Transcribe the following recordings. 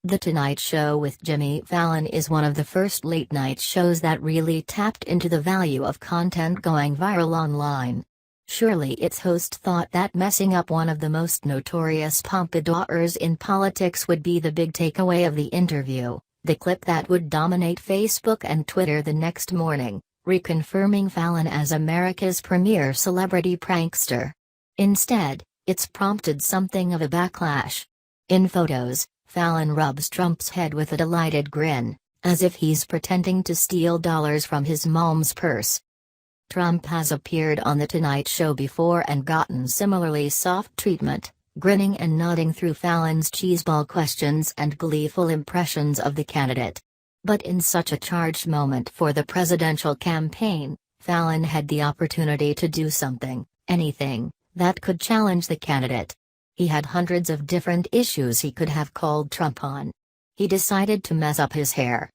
The Tonight Show with Jimmy Fallon is one of the first late-night shows that really tapped into the value of content going viral online. Surely its host thought that messing up one of the most notorious pompadours in politics would be the big takeaway of the interview, the clip that would dominate Facebook and Twitter the next morning, reconfirming Fallon as America's premier celebrity prankster. Instead, it's prompted something of a backlash. In photos, Fallon rubs Trump's head with a delighted grin, as if he's pretending to steal dollars from his mom's purse. Trump has appeared on The Tonight Show before and gotten similarly soft treatment, grinning and nodding through Fallon's cheeseball questions and gleeful impressions of the candidate. But in such a charged moment for the presidential campaign, Fallon had the opportunity to do something, anything, that could challenge the candidate. He had hundreds of different issues he could have called Trump on. He decided to mess up his hair.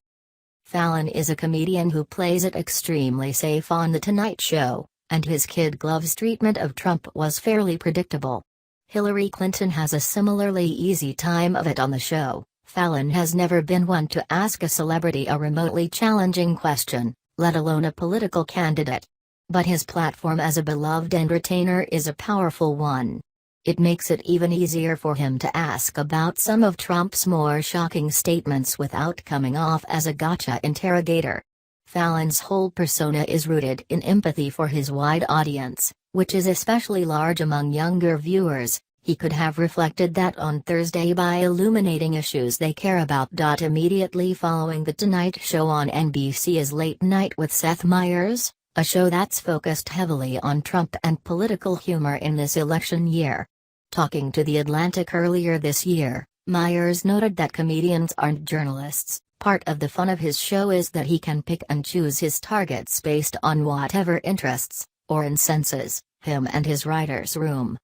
Fallon is a comedian who plays it extremely safe on The Tonight Show, and his kid gloves treatment of Trump was fairly predictable. Hillary Clinton has a similarly easy time of it on the show. Fallon has never been one to ask a celebrity a remotely challenging question, let alone a political candidate. But his platform as a beloved entertainer is a powerful one. It makes it even easier for him to ask about some of Trump's more shocking statements without coming off as a gotcha interrogator. Fallon's whole persona is rooted in empathy for his wide audience, which is especially large among younger viewers. He could have reflected that on Thursday by illuminating issues they care about. Immediately following The Tonight Show on NBC's Late Night with Seth Meyers, a show that's focused heavily on Trump and political humor in this election year. Talking to The Atlantic earlier this year, Meyers noted that comedians aren't journalists. Part of the fun of his show is that he can pick and choose his targets based on whatever interests, or incenses, him and his writer's room.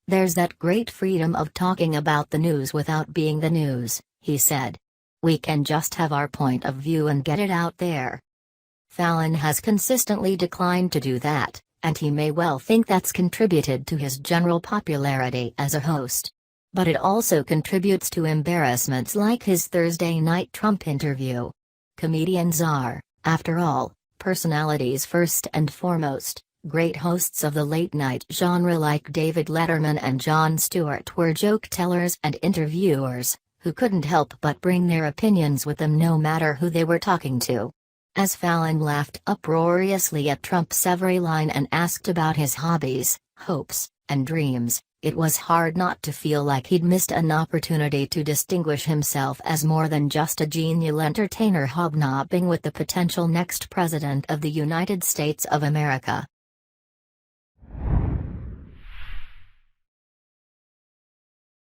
There's that great freedom of talking about the news without being the news, he said. We can just have our point of view and get it out there. Fallon has consistently declined to do that, and he may well think that's contributed to his general popularity as a host. But it also contributes to embarrassments like his Thursday night Trump interview. Comedians are, after all, personalities first and foremost. Great hosts of the late-night genre like David Letterman and Jon Stewart were joke-tellers and interviewers, who couldn't help but bring their opinions with them no matter who they were talking to. As Fallon laughed uproariously at Trump's every line and asked about his hobbies, hopes, and dreams, it was hard not to feel like he'd missed an opportunity to distinguish himself as more than just a genial entertainer hobnobbing with the potential next president of the United States of America.